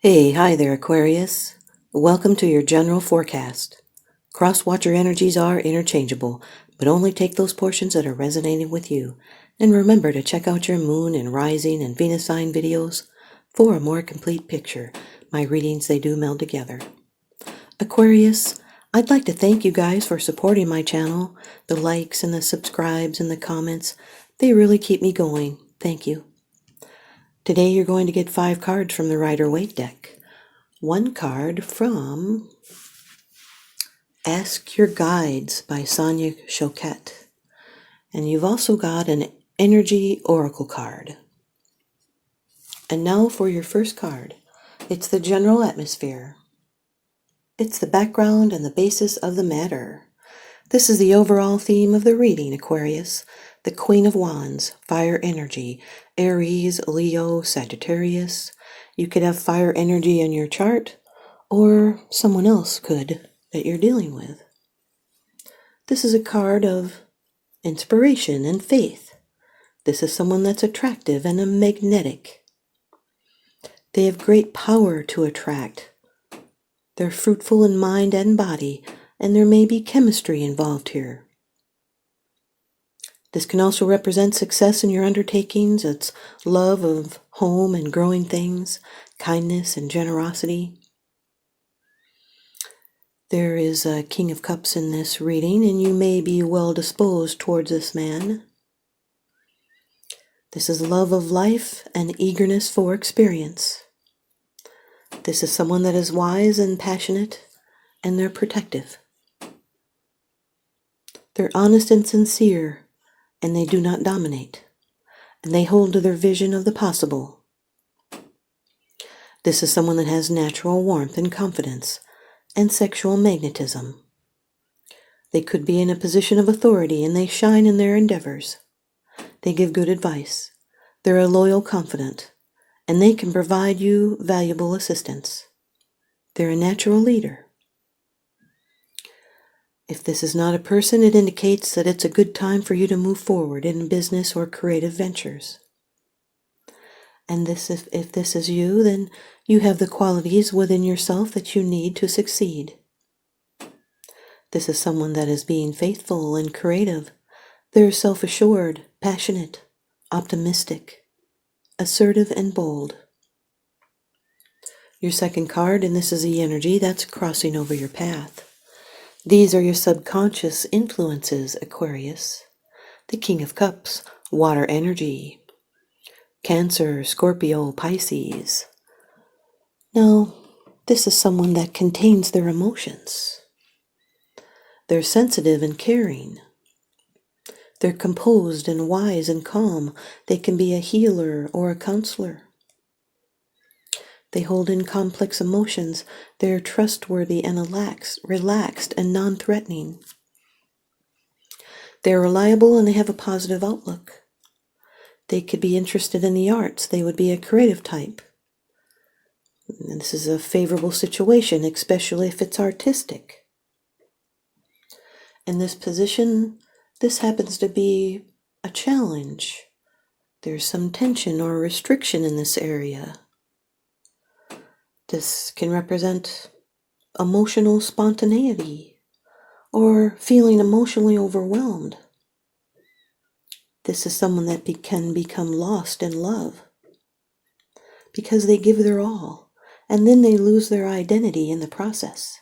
Hi there, Aquarius. Welcome to your general forecast. Cross-watcher energies are interchangeable, but only take those portions that are resonating with you. And remember to check out your moon and rising and Venus sign videos for a more complete picture. My readings, they do meld together. Aquarius, I'd like to thank you guys for supporting my channel. The likes and the subscribes and the comments, they really keep me going. Thank you. Today you're going to get 5 cards from the Rider-Waite deck. 1 card from Ask Your Guides by Sonia Choquette. And you've also got an Energy Oracle card. And now for your first card. It's the general atmosphere. It's the background and the basis of the matter. This is the overall theme of the reading, Aquarius. The Queen of Wands, fire energy, Aries, Leo, Sagittarius. You could have fire energy in your chart, or someone else could that you're dealing with. This is a card of inspiration and faith. This is someone that's attractive and magnetic. They have great power to attract. They're fruitful in mind and body, and there may be chemistry involved here. This can also represent success in your undertakings. It's love of home and growing things, kindness and generosity. There is a King of Cups in this reading, and you may be well disposed towards this man. This is love of life and eagerness for experience. This is someone that is wise and passionate, and they're protective. They're honest and sincere, and they do not dominate, and they hold to their vision of the possible. This is someone that has natural warmth and confidence and sexual magnetism. They could be in a position of authority, and they shine in their endeavors. They give good advice. They're a loyal confidant, and they can provide you valuable assistance. They're a natural leader. If this is not a person, it indicates that it's a good time for you to move forward in business or creative ventures. And if this is you, then you have the qualities within yourself that you need to succeed. This is someone that is being faithful and creative. They're self-assured, passionate, optimistic, assertive, and bold. Your second card, and this is the energy that's crossing over your path. These are your subconscious influences, Aquarius. The King of Cups, water energy. Cancer, Scorpio, Pisces. Now, this is someone that contains their emotions. They're sensitive and caring. They're composed and wise and calm. They can be a healer or a counselor. They hold in complex emotions. They're trustworthy and relaxed and non-threatening. They're reliable and they have a positive outlook. They could be interested in the arts. They would be a creative type. And this is a favorable situation, especially if it's artistic. In this position, this happens to be a challenge. There's some tension or restriction in this area. This can represent emotional spontaneity or feeling emotionally overwhelmed. This is someone that can become lost in love because they give their all, and then they lose their identity in the process.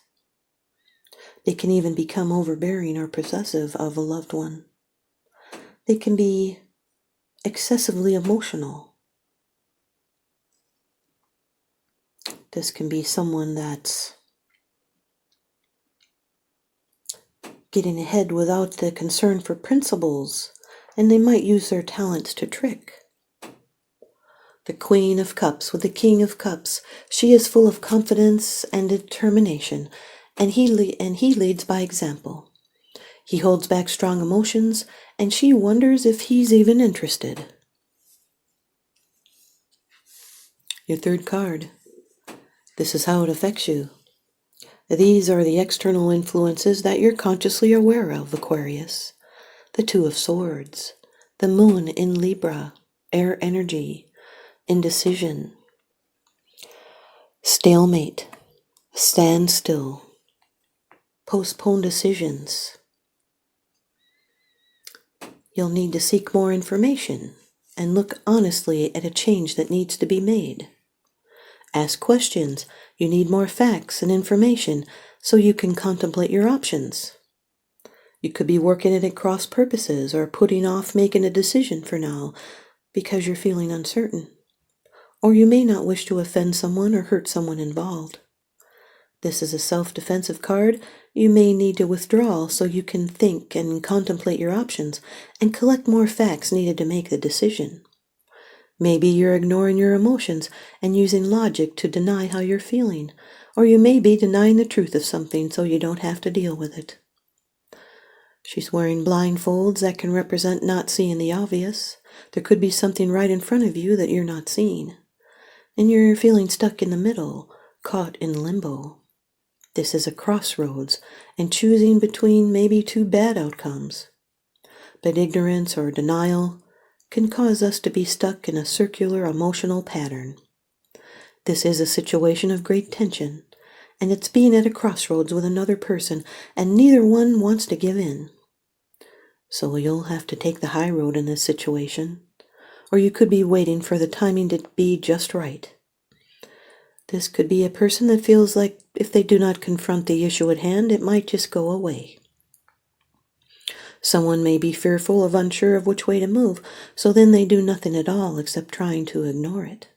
They can even become overbearing or possessive of a loved one. They can be excessively emotional. This can be someone that's getting ahead without the concern for principles, and they might use their talents to trick. The Queen of Cups with the King of Cups. She is full of confidence and determination, and he leads by example. He holds back strong emotions, and she wonders if he's even interested. Your third card. This is how it affects you. These are the external influences that you're consciously aware of, Aquarius. The Two of Swords, the Moon in Libra, air energy, indecision. stalemate, stand still, postpone decisions. You'll need to seek more information and look honestly at a change that needs to be made. Ask questions. You need more facts and information so you can contemplate your options. You could be working it at cross purposes or putting off making a decision for now because you're feeling uncertain. Or you may not wish to offend someone or hurt someone involved. This is a self-defensive card. You may need to withdraw so you can think and contemplate your options and collect more facts needed to make the decision. Maybe you're ignoring your emotions and using logic to deny how you're feeling, or you may be denying the truth of something so you don't have to deal with it. She's wearing blindfolds that can represent not seeing the obvious. There could be something right in front of you that you're not seeing, and you're feeling stuck in the middle, caught in limbo. This is a crossroads and choosing between maybe two bad outcomes. But ignorance or denial can cause us to be stuck in a circular emotional pattern. This is a situation of great tension, and it's being at a crossroads with another person, and neither one wants to give in. So you'll have to take the high road in this situation, or you could be waiting for the timing to be just right. This could be a person that feels like if they do not confront the issue at hand, it might just go away. Someone may be fearful or unsure of which way to move, so then they do nothing at all except trying to ignore it.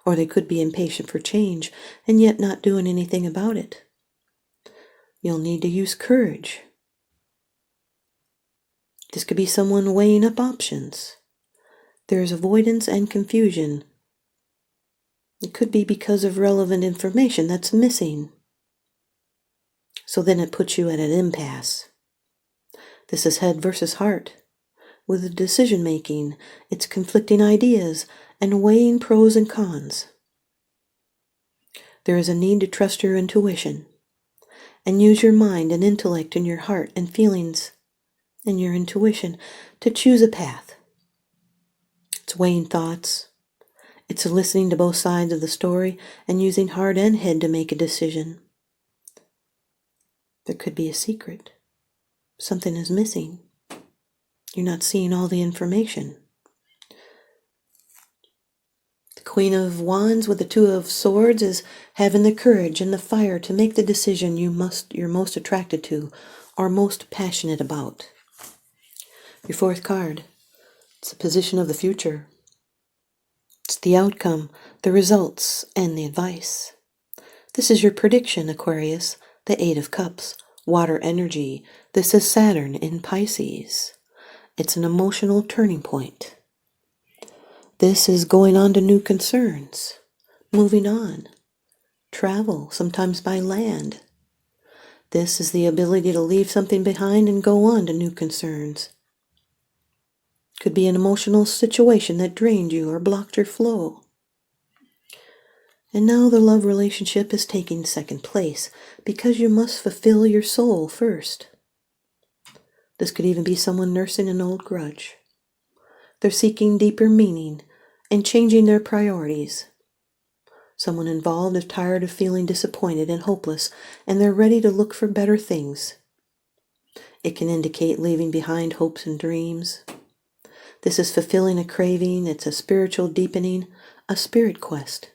Or they could be impatient for change and yet not doing anything about it. You'll need to use courage. This could be someone weighing up options. There's avoidance and confusion. It could be because of relevant information that's missing. So then it puts you at an impasse. This is head versus heart. With the decision making, it's conflicting ideas and weighing pros and cons. There is a need to trust your intuition and use your mind and intellect and your heart and feelings and your intuition to choose a path. It's weighing thoughts. It's listening to both sides of the story and using heart and head to make a decision. There could be a secret. Something is missing. You're not seeing all the information. The Queen of Wands with the Two of Swords is having the courage and the fire to make the decision you're most attracted to or most passionate about. Your fourth card, it's the position of the future. It's the outcome, the results, and the advice. This is your prediction, Aquarius, the Eight of Cups, water energy. This is Saturn in Pisces. It's an emotional turning point. This is going on to new concerns, moving on, travel, sometimes by land. This is the ability to leave something behind and go on to new concerns. Could be an emotional situation that drained you or blocked your flow. And now the love relationship is taking second place because you must fulfill your soul first. This could even be someone nursing an old grudge. They're seeking deeper meaning and changing their priorities. Someone involved is tired of feeling disappointed and hopeless, and they're ready to look for better things. It can indicate leaving behind hopes and dreams. This is fulfilling a craving. It's a spiritual deepening, a spirit quest.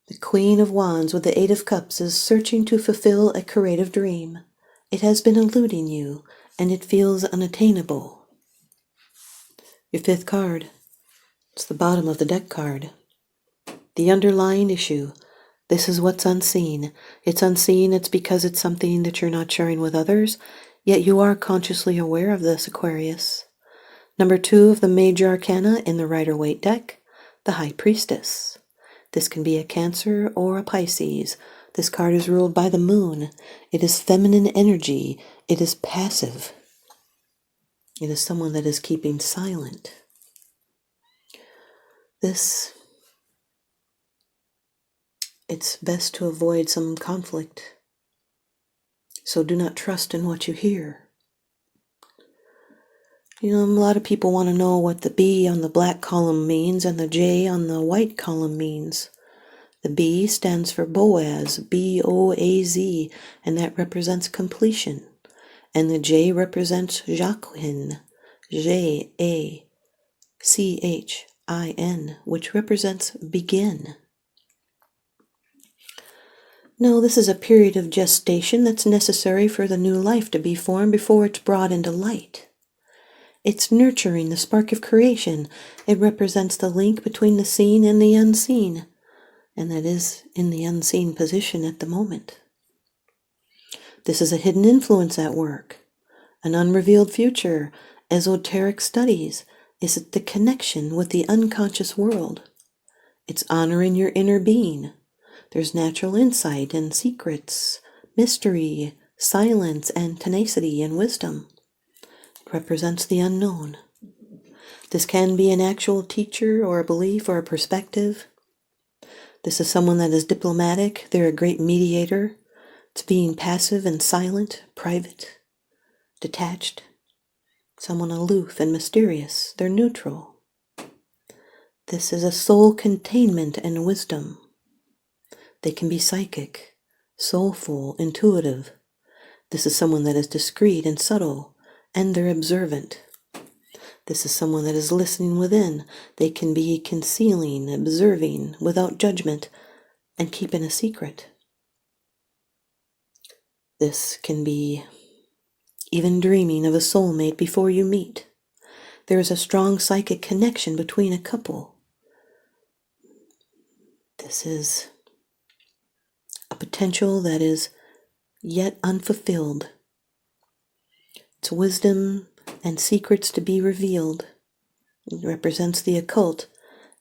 The Queen of Wands with the Eight of Cups is searching to fulfill a creative dream. It has been eluding you, and it feels unattainable. Your fifth card, it's the bottom of the deck card. The underlying issue. This is what's unseen. It's unseen, it's because it's something that you're not sharing with others, yet you are consciously aware of this, Aquarius. Number 2 of the major arcana in the Rider-Waite deck, the High Priestess. This can be a Cancer or a Pisces. This card is ruled by the moon. It is feminine energy. It is passive. It is someone that is keeping silent. It's best to avoid some conflict. So do not trust in what you hear. A lot of people want to know what the B on the black column means and the J on the white column means. The B stands for Boaz, B-O-A-Z, and that represents completion. And the J represents Jacquin, J-A-C-H-I-N, which represents begin. No, this is a period of gestation that's necessary for the new life to be formed before it's brought into light. It's nurturing the spark of creation. It represents the link between the seen and the unseen, and that is in the unseen position at the moment. This is a hidden influence at work, an unrevealed future, esoteric studies. Is it the connection with the unconscious world? It's honoring your inner being. There's natural insight and secrets, mystery, silence, and tenacity and wisdom. It represents the unknown. This can be an actual teacher or a belief or a perspective. This is someone that is diplomatic. They're a great mediator. It's being passive and silent, private, detached. Someone aloof and mysterious. They're neutral. This is a soul containment and wisdom. They can be psychic, soulful, intuitive. This is someone that is discreet and subtle, and they're observant. This is someone that is listening within. They can be concealing, observing, without judgment, and keeping a secret. This can be even dreaming of a soulmate before you meet. There is a strong psychic connection between a couple. This is a potential that is yet unfulfilled. It's wisdom and secrets to be revealed. It represents the occult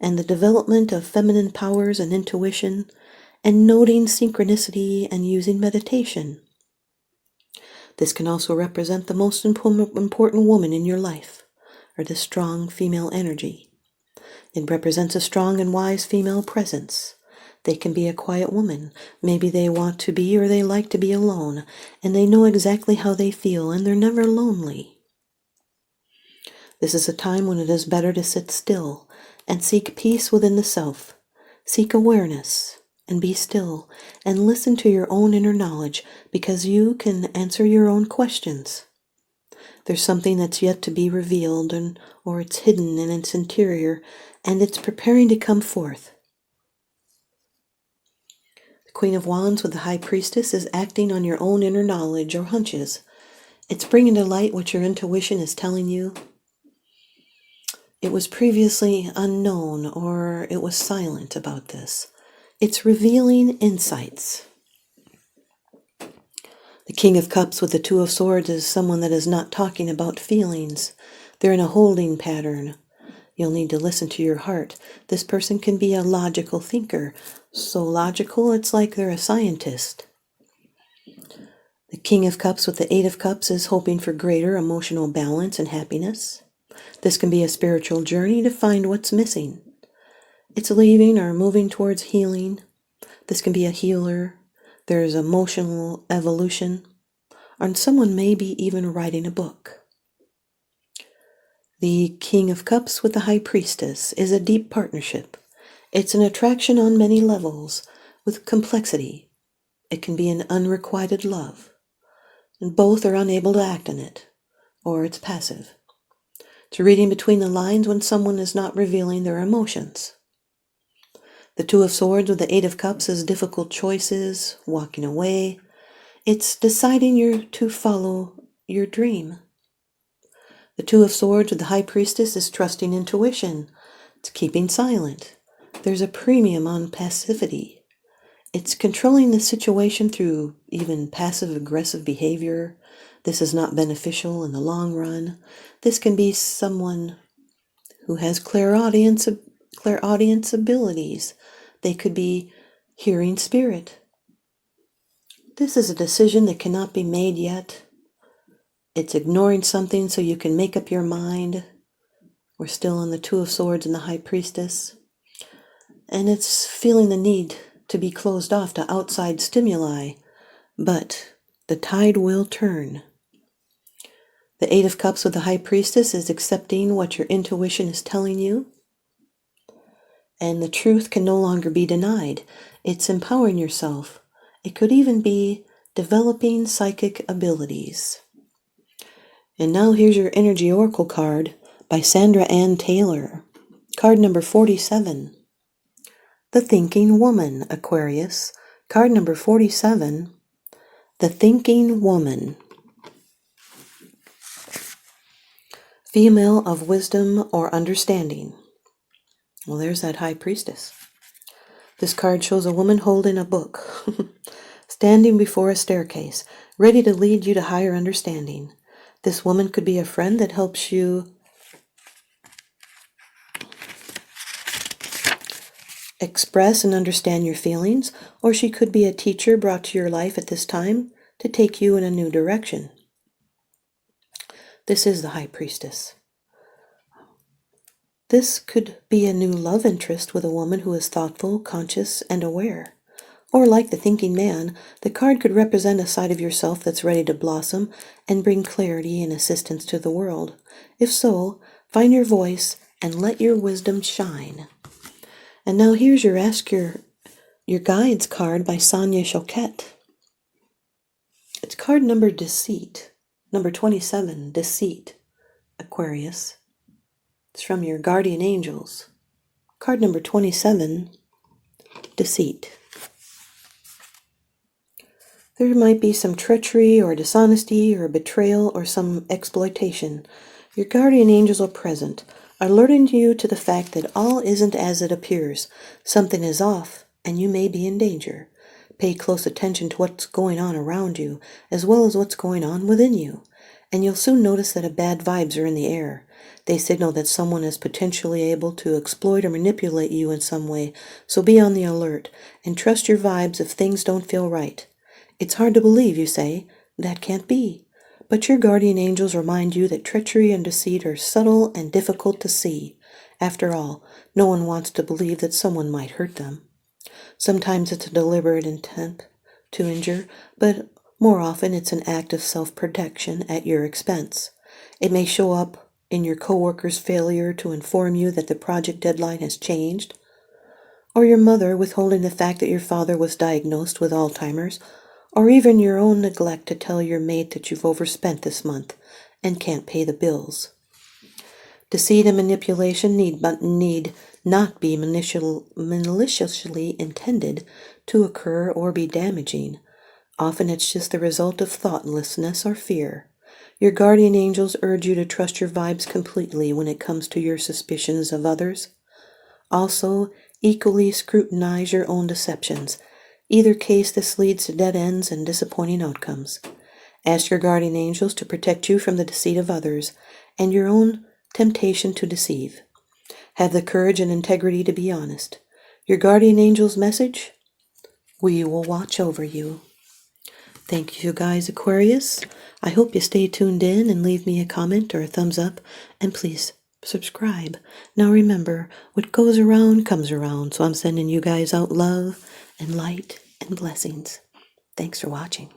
and the development of feminine powers and intuition and noting synchronicity and using meditation. This can also represent the most important woman in your life, or the strong female energy. It represents a strong and wise female presence. They can be a quiet woman. Maybe they want to be or they like to be alone, and they know exactly how they feel, and they're never lonely. This is a time when it is better to sit still and seek peace within the self. Seek awareness and be still and listen to your own inner knowledge, because you can answer your own questions. There's something that's yet to be revealed, or it's hidden in its interior, and it's preparing to come forth. The Queen of Wands with the High Priestess is acting on your own inner knowledge or hunches. It's bringing to light what your intuition is telling you. It was previously unknown, or it was silent about this. It's revealing insights. The King of Cups with the Two of Swords is someone that is not talking about feelings. They're in a holding pattern. You'll need to listen to your heart. This person can be a logical thinker. So logical, it's like they're a scientist. The King of Cups with the Eight of Cups is hoping for greater emotional balance and happiness. This can be a spiritual journey to find what's missing. It's leaving or moving towards healing. This can be a healer. There's emotional evolution. Or someone may be even writing a book. The King of Cups with the High Priestess is a deep partnership. It's an attraction on many levels with complexity. It can be an unrequited love. And both are unable to act on it, or it's passive. It's reading between the lines when someone is not revealing their emotions. The Two of Swords with the Eight of Cups is difficult choices, walking away. It's deciding to follow your dream. The Two of Swords with the High Priestess is trusting intuition. It's keeping silent. There's a premium on passivity. It's controlling the situation through even passive-aggressive behavior. This is not beneficial in the long run. This can be someone who has clairaudience abilities. They could be hearing spirit. This is a decision that cannot be made yet. It's ignoring something so you can make up your mind. We're still on the Two of Swords and the High Priestess. And it's feeling the need to be closed off to outside stimuli. But the tide will turn. The Eight of Cups with the High Priestess is accepting what your intuition is telling you. And the truth can no longer be denied. It's empowering yourself. It could even be developing psychic abilities. And now here's your Energy Oracle card by Sandra Ann Taylor. Card number 47. The Thinking Woman, Aquarius. Card number 47. The Thinking Woman. Female of wisdom or understanding. Well, there's that High Priestess. This card shows a woman holding a book, standing before a staircase, ready to lead you to higher understanding. This woman could be a friend that helps you express and understand your feelings, or she could be a teacher brought to your life at this time to take you in a new direction. This is the High Priestess. This could be a new love interest with a woman who is thoughtful, conscious, and aware. Or like the thinking man, the card could represent a side of yourself that's ready to blossom and bring clarity and assistance to the world. If so, find your voice and let your wisdom shine. And now here's your Ask Your Guides card by Sonia Choquette. It's card number Deceit, number 27, Deceit, Aquarius. It's from your guardian angels. Card number 27, Deceit. There might be some treachery or dishonesty or betrayal or some exploitation. Your guardian angels are present, alerting you to the fact that all isn't as it appears. Something is off, and you may be in danger. Pay close attention to what's going on around you, as well as what's going on within you, and you'll soon notice that bad vibes are in the air. They signal that someone is potentially able to exploit or manipulate you in some way, so be on the alert, and trust your vibes if things don't feel right. It's hard to believe, you say. That can't be. But your guardian angels remind you that treachery and deceit are subtle and difficult to see. After all, no one wants to believe that someone might hurt them. Sometimes it's a deliberate intent to injure, but more often it's an act of self-protection at your expense. It may show up in your coworker's failure to inform you that the project deadline has changed, or your mother withholding the fact that your father was diagnosed with Alzheimer's, or even your own neglect to tell your mate that you've overspent this month and can't pay the bills. Deceit and manipulation need not be maliciously intended to occur or be damaging. Often it's just the result of thoughtlessness or fear. Your guardian angels urge you to trust your vibes completely when it comes to your suspicions of others. Also, equally scrutinize your own deceptions. Either case, this leads to dead ends and disappointing outcomes. Ask your guardian angels to protect you from the deceit of others and your own temptation to deceive. Have the courage and integrity to be honest. Your guardian angel's message? We will watch over you. Thank you guys, Aquarius. I hope you stay tuned in and leave me a comment or a thumbs up, and please subscribe. Now remember, what goes around comes around, so I'm sending you guys out love and light and blessings. Thanks for watching.